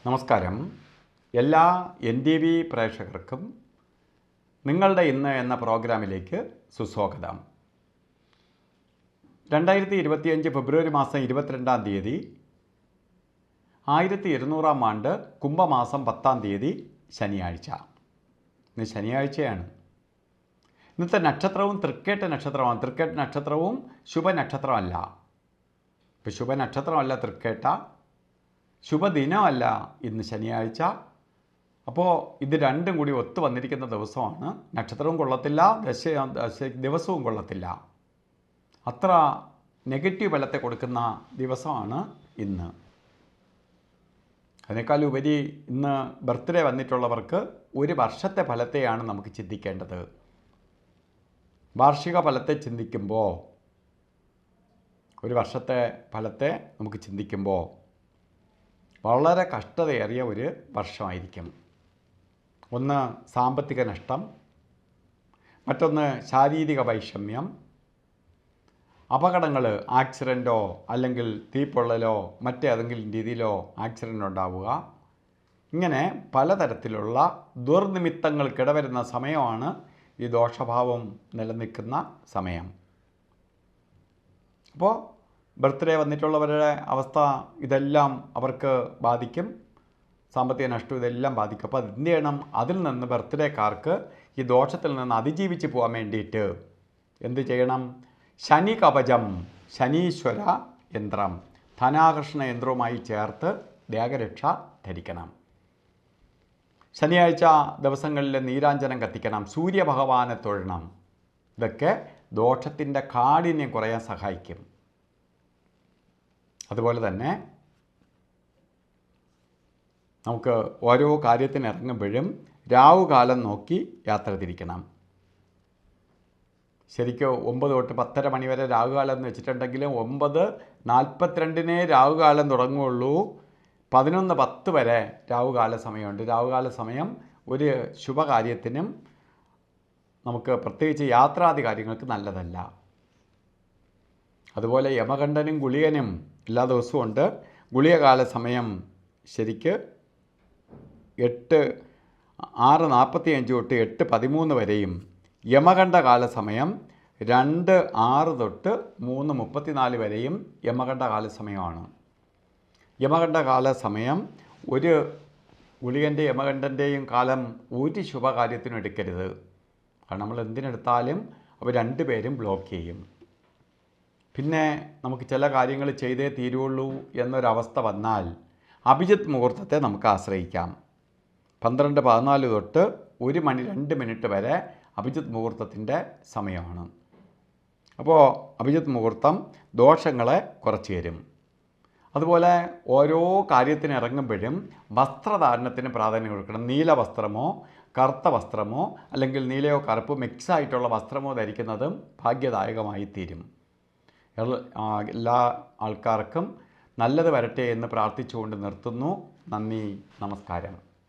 നമസ്കാരം. എല്ലാ NTV പ്രേക്ഷകർക്കും നിങ്ങളുടെ ഇന്ന് എന്ന പ്രോഗ്രാമിലേക്ക് സുസ്വാഗതം. 2025 ഫെബ്രുവരി മാസം 22-ാം തീയതി 1200-ാം ആണ്ട് കുംഭമാസം 10-ാം തീയതി ശനിയാഴ്ച. ഇന്ന് ശനിയാഴ്ചയാണ്. ഇന്നത്തെ നക്ഷത്രവും തൃക്കേട്ട നക്ഷത്രമാണ്. തൃക്കേട്ട നക്ഷത്രവും ശുഭനക്ഷത്രമല്ല. ഇപ്പോൾ ശുഭനക്ഷത്രമല്ല തൃക്കേട്ട, ശുഭദിനമല്ല ഇന്ന് ശനിയാഴ്ച. അപ്പോൾ ഇത് രണ്ടും കൂടി ഒത്തു വന്നിരിക്കുന്ന ദിവസമാണ്. നക്ഷത്രവും കൊള്ളത്തില്ല, ദിവസവും കൊള്ളത്തില്ല. അത്ര നെഗറ്റീവ് ഫലത്തെ കൊടുക്കുന്ന ദിവസമാണ് ഇന്ന്. അതിനേക്കാൾ ഉപരി ഇന്ന് ബർത്ത്ഡേ വന്നിട്ടുള്ളവർക്ക് ഒരു വർഷത്തെ ഫലത്തെയാണ് നമുക്ക് ചിന്തിക്കേണ്ടത്. വാർഷിക ഫലത്തെ ചിന്തിക്കുമ്പോൾ, ഒരു വർഷത്തെ ഫലത്തെ നമുക്ക് ചിന്തിക്കുമ്പോൾ വളരെ കഷ്ടതയേറിയ ഒരു വർഷമായിരിക്കും. ഒന്ന് സാമ്പത്തിക നഷ്ടം, മറ്റൊന്ന് ശാരീരിക വൈഷമ്യം, അപകടങ്ങൾ, ആക്സിഡൻറ്റോ അല്ലെങ്കിൽ തീപ്പൊള്ളലോ മറ്റേതെങ്കിലും രീതിയിലോ ആക്സിഡൻ്റ് ഉണ്ടാവുക. ഇങ്ങനെ പലതരത്തിലുള്ള ദുർനിമിത്തങ്ങൾക്കിടവരുന്ന സമയമാണ് ഈ ദോഷഭാവം നിലനിൽക്കുന്ന സമയം. അപ്പോൾ ബർത്ത്ഡേ വന്നിട്ടുള്ളവരുടെ അവസ്ഥ ഇതെല്ലാം അവർക്ക് ബാധിക്കും. സാമ്പത്തിക നഷ്ടം ഇതെല്ലാം ബാധിക്കും. അപ്പോൾ എന്ത് ചെയ്യണം? അതിൽ നിന്ന് ബർത്ത്ഡേക്കാർക്ക് ഈ ദോഷത്തിൽ നിന്ന് അതിജീവിച്ച് പോകാൻ വേണ്ടിയിട്ട് എന്ത് ചെയ്യണം? ശനി കവചം, ശനീശ്വര യന്ത്രം, ധനാകർഷണ യന്ത്രവുമായി ചേർത്ത് ദേഹരക്ഷ ധരിക്കണം. ശനിയാഴ്ച ദിവസങ്ങളിൽ നീരാഞ്ജനം കത്തിക്കണം, സൂര്യഭഗവാനെ തൊഴണം. ഇതൊക്കെ ദോഷത്തിൻ്റെ കാഠിന്യം കുറയാൻ സഹായിക്കും. അതുപോലെ തന്നെ നമുക്ക് ഓരോ കാര്യത്തിന് ഇറങ്ങുമ്പോഴും രാവുകാലം നോക്കി യാത്ര തിരിക്കണം. ശരിക്കും 9 തൊട്ട് 10:30 മണി വരെ രാവുകാലം എന്ന് വെച്ചിട്ടുണ്ടെങ്കിലും 9:42 രാവുകാലം തുടങ്ങുകയുള്ളൂ. 11:10 വരെ രാവുകാല സമയമുണ്ട്. രാവുകാല സമയം ഒരു ശുഭകാര്യത്തിനും നമുക്ക് പ്രത്യേകിച്ച് യാത്രാദി കാര്യങ്ങൾക്ക് നല്ലതല്ല. അതുപോലെ യമകണ്ഠനും ഗുളികനും എല്ലാ ദിവസവും ഉണ്ട്. ഗുളികകാല സമയം ശരിക്ക് 6:45 തൊട്ട് 8:13 വരെയും, യമകണ്ഠകാല സമയം 2:06 തൊട്ട് 3:34 വരെയും യമകണ്ഠകാല സമയമാണ്. യമകണ്ഠകാല സമയം ഒരു ഗുളികൻ്റെ യമകണ്ഠൻ്റെയും കാലം ഒരു ശുഭകാര്യത്തിനും എടുക്കരുത്. കാരണം നമ്മൾ എന്തിനെടുത്താലും അവർ രണ്ടുപേരും ബ്ലോക്ക് ചെയ്യും. പിന്നെ നമുക്ക് ചില കാര്യങ്ങൾ ചെയ്തേ തീരുള്ളൂ എന്നൊരവസ്ഥ വന്നാൽ അഭിജിത്ത് മുഹൂർത്തത്തെ നമുക്ക് ആശ്രയിക്കാം. 12:14 തൊട്ട് 1 മണി 2 മിനിറ്റ് വരെ അഭിജിത്ത് മുഹൂർത്തത്തിൻ്റെ സമയമാണ്. അപ്പോൾ അഭിജിത്ത് മുഹൂർത്തം ദോഷങ്ങളെ കുറച്ച് തരും. അതുപോലെ ഓരോ കാര്യത്തിന് ഇറങ്ങുമ്പോഴും വസ്ത്രധാരണത്തിന് പ്രാധാന്യം കൊടുക്കണം. നീല വസ്ത്രമോ കറുത്ത വസ്ത്രമോ അല്ലെങ്കിൽ നീലയോ കറുപ്പോ മിക്സായിട്ടുള്ള വസ്ത്രമോ ധരിക്കുന്നതും ഭാഗ്യദായകമായി തീരും. എല്ലാ ആൾക്കാർക്കും നല്ലത് വരട്ടെ എന്ന് പ്രാർത്ഥിച്ചുകൊണ്ട് നിർത്തുന്നു. നന്ദി, നമസ്കാരം.